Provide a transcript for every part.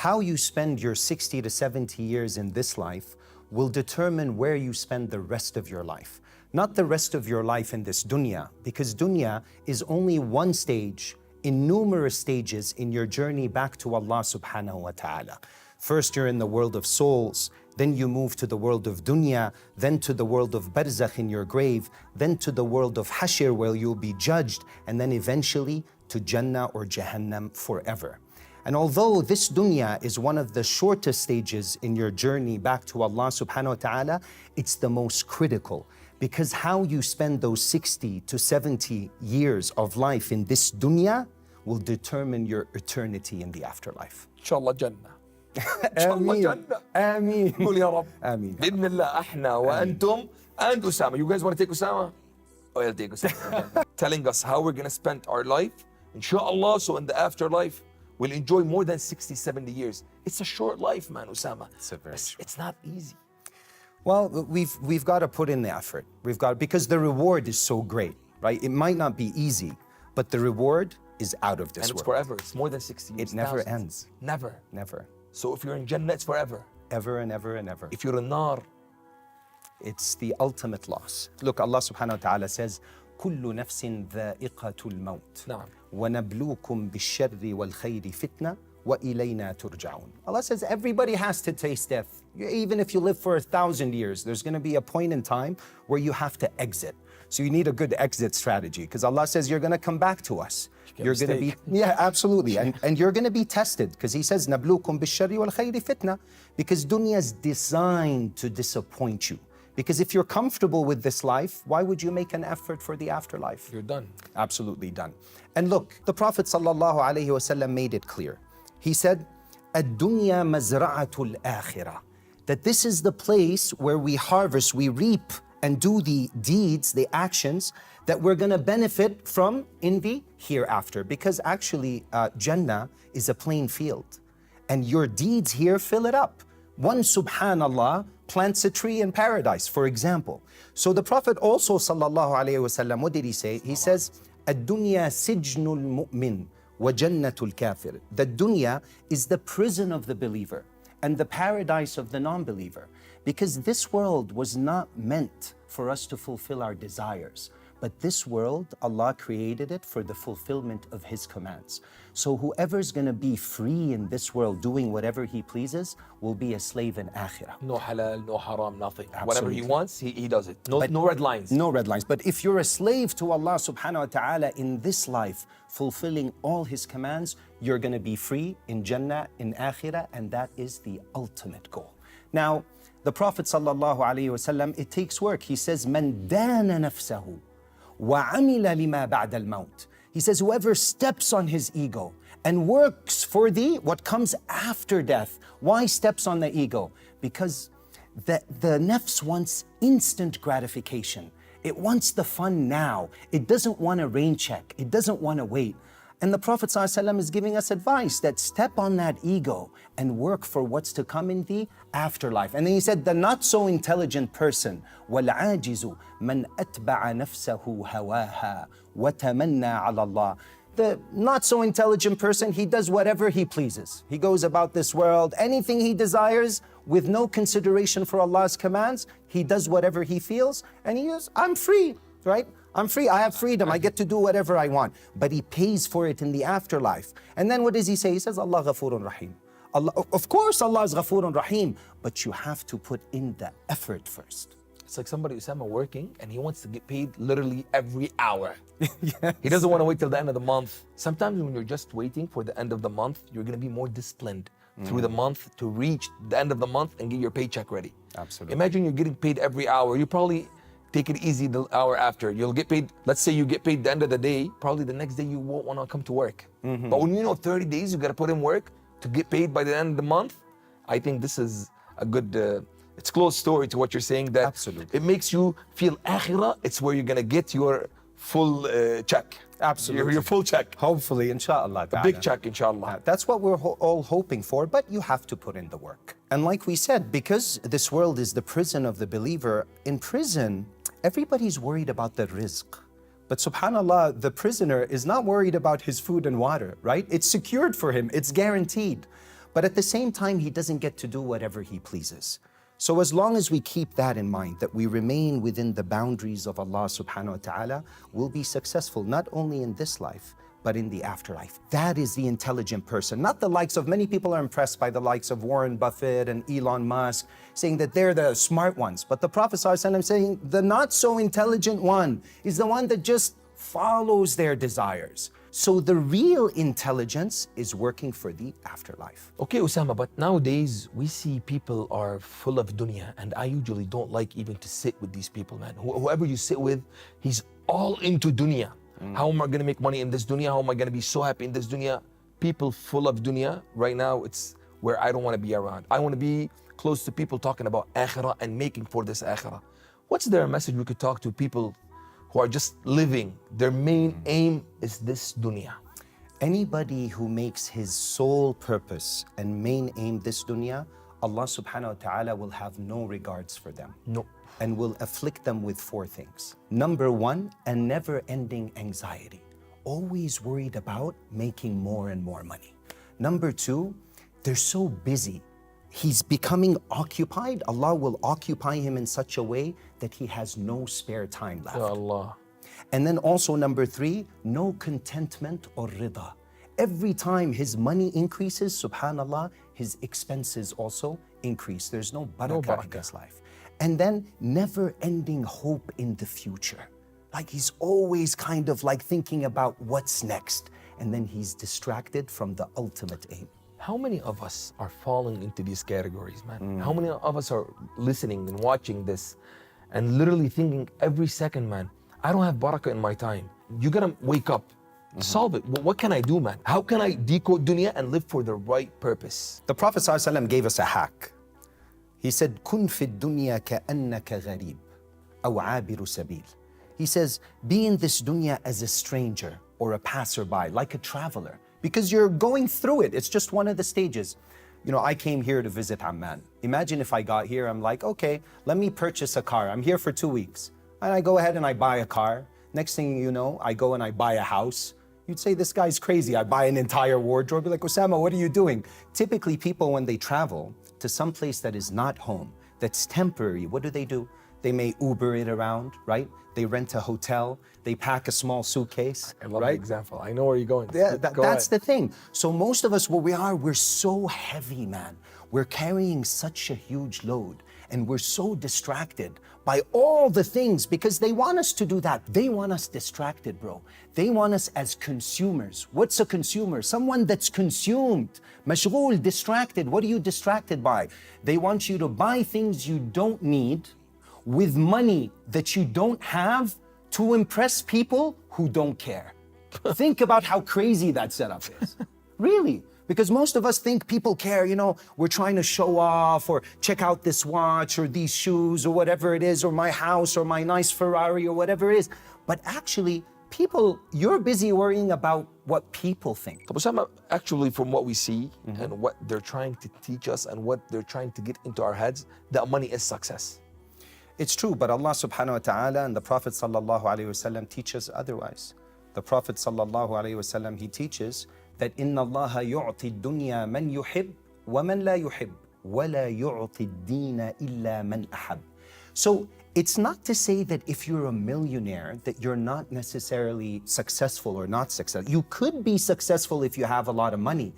how you spend your 60 to 70 years in this life will determine where you spend the rest of your life. Not the rest of your life in this dunya, because dunya is only one stage in numerous stages in your journey back to Allah subhanahu wa ta'ala. First, you're in the world of souls, then you move to the world of dunya, then to the world of barzakh in your grave, then to the world of hashir where you'll be judged, and then eventually to Jannah or Jahannam forever. And although this dunya is one of the shortest stages in your journey back to Allah subhanahu wa ta'ala, it's the most critical, because how you spend those 60 to 70 years of life in this dunya will determine your eternity in the afterlife. Inshallah Jannah. Inshallah Jannah. Ameen. قول يا رب. Ameen. بإذن الله احنا وأنتم and Ousama. You guys want to take Ousama? Oh, I'll take Ousama. Telling us how we're going to spend our life, inshallah, so in the afterlife, we'll enjoy more than 60, 70 years. It's a short life, man, Ousama. It's not easy. Well, we've got to put in the effort. Because the reward is so great, right? It might not be easy, but the reward is out of this world. And it's forever. It's more than 60 years. It never thousands. ends. Never. Never. So if you're in Jannah, it's forever. Ever and ever and ever. If you're in Nar, it's the ultimate loss. Look, Allah subhanahu wa ta'ala says, كل نفس ذائقة الموت نعم. ونبلوكم بالشر والخير فتنة وإلينا ترجعون. Allah says everybody has to taste death. Even if you live for 1,000 years, there's going to be a point in time where you have to exit. So you need a good exit strategy, because Allah says you're going to come back to us. You're going to be, yeah, absolutely. And you're going to be tested, because He says, نبلوكم بالشر والخير فتنة, because dunya is designed to disappoint you. Because if you're comfortable with this life, why would you make an effort for the afterlife? you're done. Absolutely done. And look, the Prophet sallallahu alaihi wasallam made it clear. He said, الدنيا مزرعة الآخرة, that this is the place where we harvest, we reap and do the deeds, the actions that we're going to benefit from in the hereafter. Because actually, Jannah is a plain field, and your deeds here fill it up. One, subhanallah, plants a tree in paradise, for example. So the Prophet also, sallallahu alayhi wasallam, what did he say? He says, الدنيا سجن المؤمن وجنة الكافر. The dunya is the prison of the believer and the paradise of the non-believer. Because this world was not meant for us to fulfill our desires. But this world, Allah created it for the fulfillment of His commands. So whoever's going to be free in this world doing whatever he pleases will be a slave in akhirah. No halal, no haram, nothing. Absolutely. Whatever he wants, he does it. No red lines. No red lines. But if you're a slave to Allah subhanahu wa ta'ala in this life, fulfilling all His commands, you're going to be free in Jannah, in akhirah, and that is the ultimate goal. Now, the Prophet sallallahu alaihi wasallam, it takes work. He says, "Man dana nafsahu وَعَمِلَ لِمَا بَعْدَ الْمَوْتِ." He says, whoever steps on his ego and works for what comes after death. Why steps on the ego? Because the nafs wants instant gratification. It wants the fun now. It doesn't want a rain check. It doesn't want to wait. And the Prophet ﷺ is giving us advice that step on that ego and work for what's to come in the afterlife. And then he said, the not so intelligent person, وَالْعَاجِزُ مَنْ أَتْبَعَ نَفْسَهُ هَوَاهَا وَتَمَنَّى عَلَى اللَّهِ. The not so intelligent person, he does whatever he pleases. He goes about this world, anything he desires, with no consideration for Allah's commands. He does whatever he feels, and he is, I'm free, right? I'm free, I have freedom, I get to do whatever I want. But he pays for it in the afterlife. And then what does he say? He says, Allah ghafurun rahim. Allah, of course Allah is ghafurun rahim, but you have to put in the effort first. It's like somebody, Ousama, working and he wants to get paid literally every hour. Yes. He doesn't want to wait till the end of the month. Sometimes when you're just waiting for the end of the month, you're going to be more disciplined through the month to reach the end of the month and get your paycheck ready. Absolutely. Imagine you're getting paid every hour. You probably take it easy the hour after. You'll get paid, let's say you get paid the end of the day, probably the next day you won't want to come to work. But when you know 30 days, you got to put in work to get paid by the end of the month. I think this is a good, it's close story to what you're saying, that Absolutely. It makes you feel akhirah, it's where you're going to get your full check. Absolutely. Your full check. Hopefully, inshallah. A big check, inshallah. That's what we're all hoping for, but you have to put in the work. And like we said, because this world is the prison of the believer, in prison, everybody's worried about the rizq. But subhanAllah, the prisoner is not worried about his food and water, right? It's secured for him, it's guaranteed. But at the same time, he doesn't get to do whatever he pleases. So as long as we keep that in mind, that we remain within the boundaries of Allah subhanahu wa ta'ala, we'll be successful not only in this life, but in the afterlife. That is the intelligent person, not the likes of, many people are impressed by the likes of Warren Buffett and Elon Musk, saying that they're the smart ones. But the Prophet ﷺ saying the not so intelligent one is the one that just follows their desires. So the real intelligence is working for the afterlife. Okay, Osama, but nowadays we see people are full of dunya, and I usually don't like even to sit with these people, man. Whoever you sit with, he's all into dunya. How am I gonna make money in this dunya? How am I gonna be so happy in this dunya? People full of dunya, right now, it's where I don't wanna be around. I wanna be close to people talking about akhirah and making for this akhirah. What's their message we could talk to people who are just living, their main aim is this dunya? Anybody who makes his sole purpose and main aim this dunya, Allah subhanahu wa ta'ala will have no regards for them. No. And will afflict them with four things. Number one, a never-ending anxiety. Always worried about making more and more money. Number two, they're so busy. He's becoming occupied. Allah will occupy him in such a way that he has no spare time left. Ya Allah. And then also number three, no contentment or rida. Every time his money increases, subhanallah, his expenses also increase. There's no barakah in his life. And then never-ending hope in the future. Like he's always kind of like thinking about what's next. And then he's distracted from the ultimate aim. How many of us are falling into these categories, man? How many of us are listening and watching this and literally thinking every second, man, I don't have barakah in my time. You gotta wake up, solve it. What can I do, man? How can I decode dunya and live for the right purpose? The Prophet ﷺ gave us a hack. He said, "Kun fi dunya ka'annaka gharib, aw abiru sabil." He says, be in this dunya as a stranger or a passerby, like a traveler, because you're going through it. It's just one of the stages. You know, I came here to visit Amman. Imagine if I got here, I'm like, okay, let me purchase a car. I'm here for 2 weeks. And I go ahead and I buy a car. Next thing you know, I go and I buy a house. You'd say, this guy's crazy. I buy an entire wardrobe. You're like, Osama, what are you doing? Typically, people, when they travel to some place that is not home, that's temporary, what do? They may Uber it around, right? They rent a hotel. They pack a small suitcase, I love right? the example. I know where you're going. Yeah, that's the thing. So most of us, we're so heavy, man. We're carrying such a huge load. And we're so distracted by all the things because they want us to do that. They want us distracted, bro. They want us as consumers. What's a consumer? Someone that's consumed. Mashghul, distracted. What are you distracted by? They want you to buy things you don't need with money that you don't have to impress people who don't care. Think about how crazy that setup is. Really. Because most of us think people care, you know, we're trying to show off or check out this watch or these shoes or whatever it is, or my house or my nice Ferrari or whatever it is. But actually, people, you're busy worrying about what people think. Osama, actually from what we see and what they're trying to teach us and what they're trying to get into our heads, that money is success. It's true, but Allah subhanahu wa ta'ala and the Prophet sallallahu alayhi wasallam teach us otherwise. The Prophet sallallahu alayhi wasallam, he teaches that inna Allah yu'ti dunya man yuhib wa man la yuhib wa la yu'ti ad-dina illa man ahab. So it's not to say that if you're a millionaire that you're not necessarily successful or not successful. You could be successful if you have a lot of money,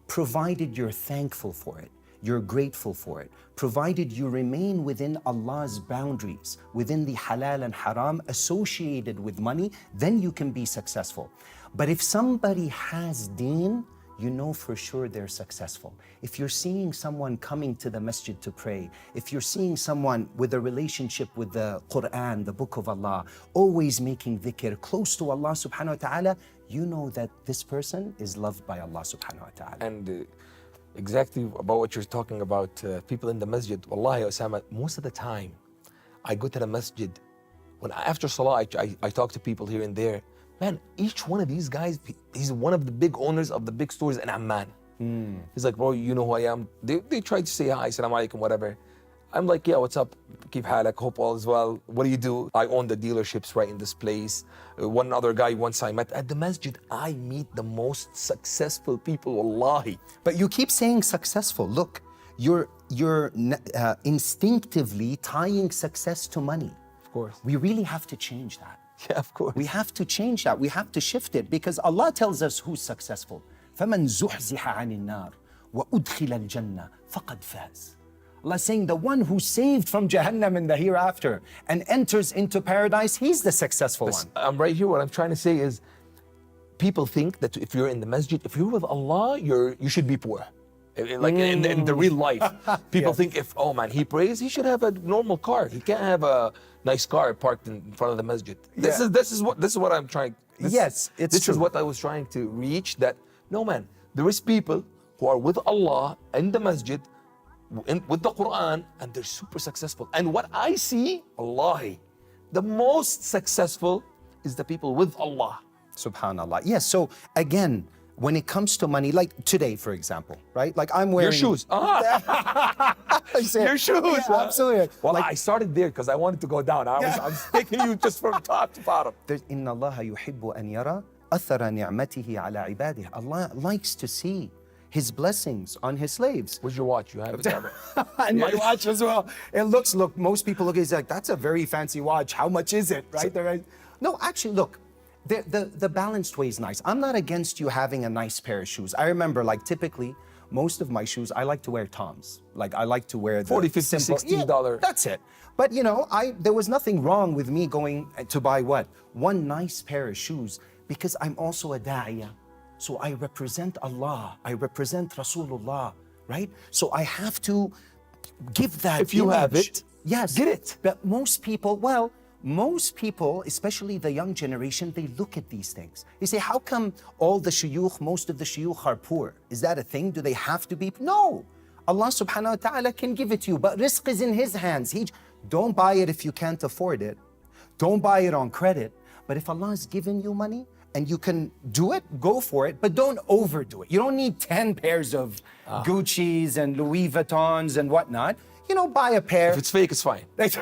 provided you're thankful for it, you're grateful for it, provided you remain within Allah's boundaries, within the halal and haram associated with money, then you can be successful. But if somebody has deen, you know for sure they're successful. If you're seeing someone coming to the masjid to pray, if you're seeing someone with a relationship with the Quran, the book of Allah, always making dhikr, close to Allah subhanahu wa ta'ala, you know that this person is loved by Allah subhanahu wa ta'ala. And exactly about what you're talking about, people in the masjid, wallahi Osama, most of the time, I go to the masjid, when after salah, I talk to people here and there. Man, each one of these guys, he's one of the big owners of the big stores in Amman. He's like, bro, you know who I am? They tried to say hi, salam alaikum, whatever. I'm like, yeah, what's up? Keep halak, hope all is well. What do you do? I own the dealerships right in this place. One other guy once I met at the masjid, I meet the most successful people, wallahi. But you keep saying successful. Look, you're instinctively tying success to money. Of course. We really have to change that. Yeah, of course. We have to change that. We have to shift it because Allah tells us who's successful. فَمَنْ زُحْزِحَ عَنِ النَّارِ وَأُدْخِلَ الْجَنَّةِ فَقَدْ فَازَ. Allah is saying the one who's saved from Jahannam in the hereafter and enters into paradise, he's the successful one. I'm right here. What I'm trying to say is, people think that if you're in the masjid, if you're with Allah, you should be poor. Like in the real life, people think if, oh man, he prays, he should have a normal car. He can't have a nice car parked in front of the masjid. This is what I'm trying. Yes, it's this true. is what I was trying to reach. That no man, there is people who are with Allah in the masjid, with the Quran, and they're super successful. And what I see, Wallahi, the most successful is the people with Allah. Subhanallah. Yes, so again, when it comes to money, like today, for example, right? Like I'm wearing... Your shoes. Your shoes. Yeah, absolutely. Well, like, I started there because I wanted to go down. I was taking you just from top to bottom. إِنَّ اللَّهَ يُحِبُّ أَنْ يَرَى أَثَرَ نِعْمَتِهِ عَلَى عِبَادِهِ. Allah likes to see His blessings on His slaves. Where's your watch? You have it down there. And my watch as well. It looks, most people look at it, it's like, that's a very fancy watch. How much is it, right? No, actually, look. The balanced way is nice. I'm not against you having a nice pair of shoes. I remember, like, typically, most of my shoes, I like to wear Toms. Like, I like to wear the 40, 50, simple, $60. That's it. But, you know, there was nothing wrong with me going to buy what? One nice pair of shoes, because I'm also a da'iyah. So I represent Allah. I represent Rasulullah, right? So I have to give that If you have it, yes, get it. But most people, especially the young generation, they look at these things. They say, how come all the shuyukh, most of the shuyukh are poor? Is that a thing? Do they have to be? No. Allah subhanahu wa ta'ala can give it to you, but rizq is in His hands. Don't buy it if you can't afford it. Don't buy it on credit. But if Allah has given you money and you can do it, go for it, but don't overdo it. You don't need 10 pairs of Gucci's and Louis Vuittons and whatnot. You know, buy a pair. If it's fake, it's fine. If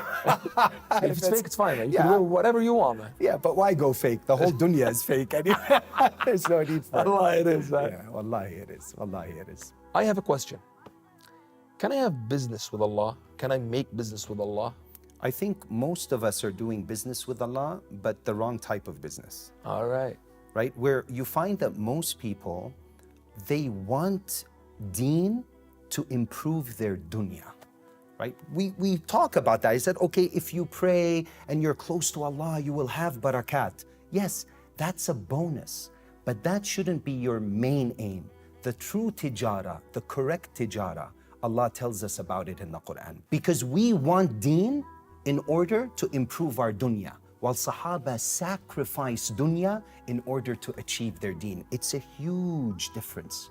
it's fake, it's fine, man. You can wear whatever you want, man. Yeah, but why go fake? The whole dunya is fake. There's no need for it. Wallahi, it is, man. Yeah, wallahi it is. Wallahi it is. I have a question. Can I have business with Allah? Can I make business with Allah? I think most of us are doing business with Allah, but the wrong type of business. All right. Right? Where you find that most people, they want deen to improve their dunya. Right? We talk about that. I said, okay, if you pray and you're close to Allah, you will have barakat. Yes, that's a bonus, but that shouldn't be your main aim. The true tijara, the correct tijara, Allah tells us about it in the Quran. Because we want deen in order to improve our dunya, while Sahaba sacrifice dunya in order to achieve their deen. It's a huge difference.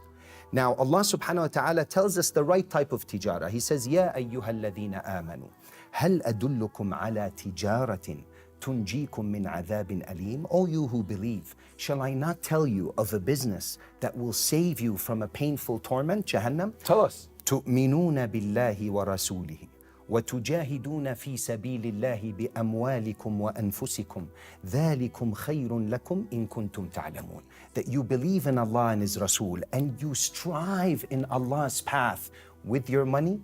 Now, Allah subhanahu wa ta'ala tells us the right type of tijara. He says, Ya ayyuha alladhina amanu, hal adullukum ala tijaratin tunjikum min adhabin alim? O you who believe, shall I not tell you of a business that will save you from a painful torment, Jahannam? Tell us. تؤمنون بالله ورسوله وتجاهدون في سبيل الله بأموالكم وأنفسكم ذلكم خير لكم إن كنتم تعلمون. That you believe in Allah and His Rasul and you strive in Allah's path with your money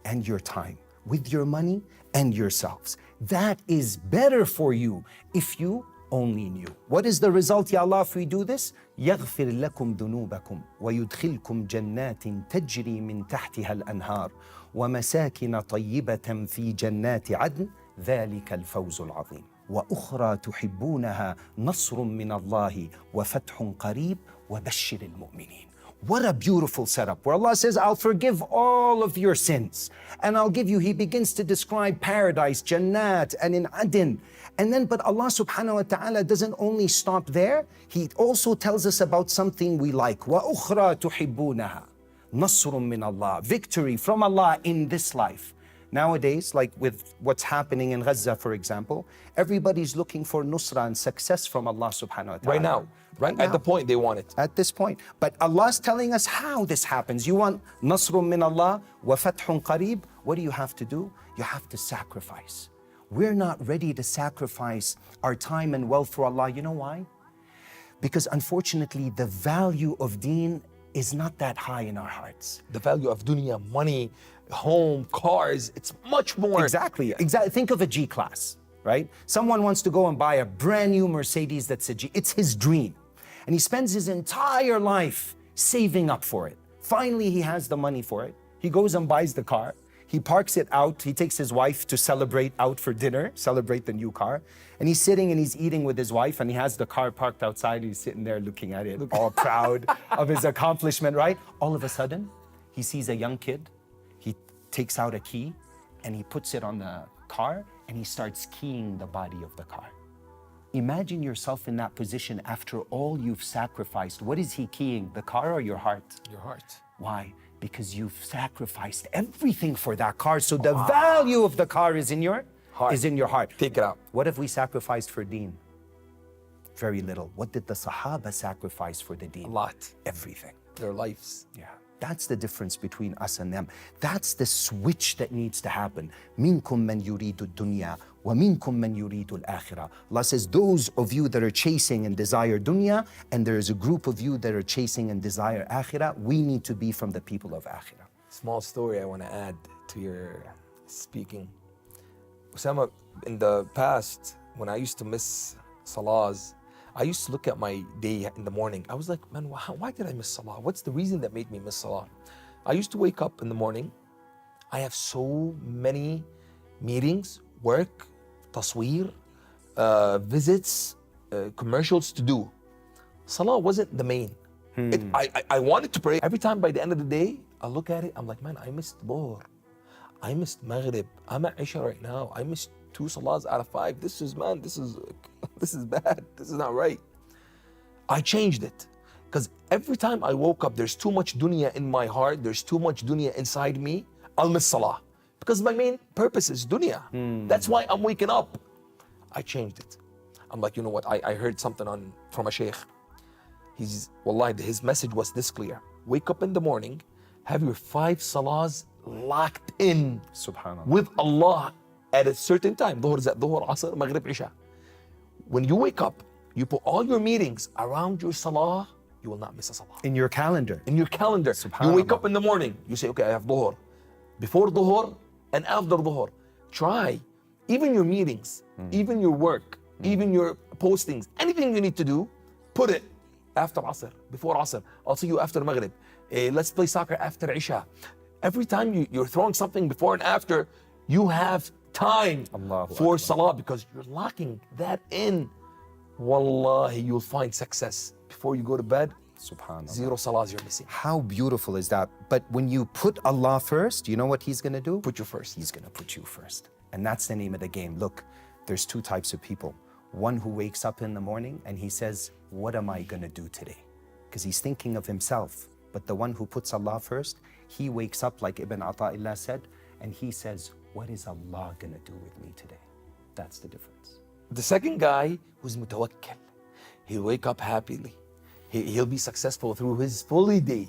and your time, with your money and yourselves. That is better for you if you only knew. What is the result, Ya Allah, if we do this? يغفر لكم ذنوبكم ويدخلكم جنات تجري من تحتها الأنهار ومساكن طيبة في جنات عدن ذلك الفوز العظيم وأخرى تحبونها نصر من الله وفتح قريب وبشر المؤمنين. What a beautiful setup where Allah says, I'll forgive all of your sins and I'll give you, He begins to describe paradise, Jannat, and in Adn. And then, but Allah subhanahu wa ta'ala doesn't only stop there, He also tells us about something we like. وَأُخْرَى تُحِبُّونَهَا نَصْرٌ مِّنَ اللَّهِ. Victory from Allah in this life. Nowadays, like with what's happening in Gaza, for example, everybody's looking for nusra and success from Allah subhanahu wa ta'ala. Right now. Right at the point they want it. At this point. But Allah's telling us how this happens. You want nasrun min Allah wa fathun qareeb what do you have to do? You have to sacrifice. We're not ready to sacrifice our time and wealth for Allah. You know why? Because unfortunately, the value of deen is not that high in our hearts. The value of dunya, money, home, cars, it's much more. Exactly. Think of a G-Class, right? Someone wants to go and buy a brand new Mercedes that's a G. It's his dream. And he spends his entire life saving up for it. Finally, he has the money for it. He goes and buys the car. He parks it out. He takes his wife to celebrate out for dinner, celebrate the new car. And he's sitting and he's eating with his wife, and he has the car parked outside. And he's sitting there looking at it, all proud of his accomplishment, right? All of a sudden, he sees a young kid. He takes out a key and he puts it on the car and he starts keying the body of the car. Imagine yourself in that position after all you've sacrificed. What is he keying, the car or your heart? Your heart. Why? Because you've sacrificed everything for that car. So the value of the car is in your heart. Take it out. What have we sacrificed for deen? Very little. What did the Sahaba sacrifice for the deen? A lot. Everything. Their lives. Yeah. That's the difference between us and them. That's the switch that needs to happen. Minkum man yuridu dunya wa minkum man yuridu al-akhirah. Allah says, those of you that are chasing and desire dunya, and there is a group of you that are chasing and desire akhirah, we need to be from the people of akhirah. Small story I want to add to your speaking. Ousama, in the past, when I used to miss salahs, I used to look at my day in the morning. I was like, man, why did I miss salah? What's the reason that made me miss salah? I used to wake up in the morning. I have so many meetings, work, tasweer, visits, commercials to do. Salah wasn't the main. I wanted to pray. Every time by the end of the day, I look at it, I'm like, man, I missed Dhuhr. I missed Maghrib. I'm at Isha right now. I missed 2 salahs out of 5. This is bad. This is not right. I changed it. Because every time I woke up, there's too much dunya in my heart. There's too much dunya inside me. I'll miss salah. Because my main purpose is dunya. That's why I'm waking up. I changed it. I'm like, you know what? I heard something from a sheikh. Wallahi, his message was this clear. Wake up in the morning, have your 5 salahs locked in Subhanallah. with Allah at a certain time. Dhuhr is at Dhuhr, Asr, Maghrib, Isha. When you wake up, you put all your meetings around your salah, you will not miss a salah. In your calendar. In your calendar. You wake up in the morning, you say, okay, I have Dhuhr. Before Dhuhr and after Dhuhr. Try, even your meetings, even your work, even your postings, anything you need to do, put it after Asr, before Asr. I'll see you after Maghrib. Let's play soccer after Isha. Every time you're throwing something before and after, you have time for salah because you're locking that in. Wallahi, you'll find success. Before you go to bed, Subhanallah. 0 salahs you're missing. How beautiful is that? But when you put Allah first, you know what He's going to do? Put you first. He's going to put you first. And that's the name of the game. Look, there's 2 types of people. One who wakes up in the morning and he says, what am I going to do today? Because he's thinking of himself. But the one who puts Allah first, he wakes up like Ibn Ata'illah said, and he says, what is Allah going to do with me today? That's the difference. The second guy who's mutawakkil, he'll wake up happily. He'll be successful through his fully day.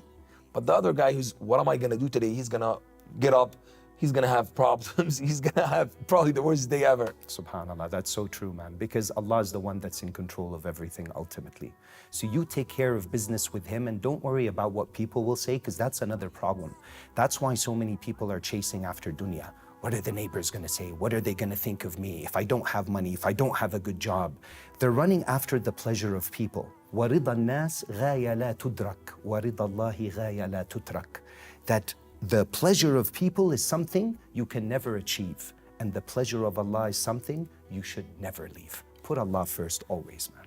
But the other guy who's, what am I going to do today? He's going to get up. He's going to have problems. He's going to have probably the worst day ever. Subhanallah, that's so true, man. Because Allah is the one that's in control of everything ultimately. So you take care of business with Him and don't worry about what people will say, because that's another problem. That's why so many people are chasing after dunya. What are the neighbors going to say? What are they going to think of me if I don't have money, if I don't have a good job? They're running after the pleasure of people. وَرِضَى النَّاسِ غَايَ لَا تُدْرَكْ وَرِضَى اللَّهِ غَايَ لَا تُتْرَكْ. That the pleasure of people is something you can never achieve, and the pleasure of Allah is something you should never leave. Put Allah first always, man.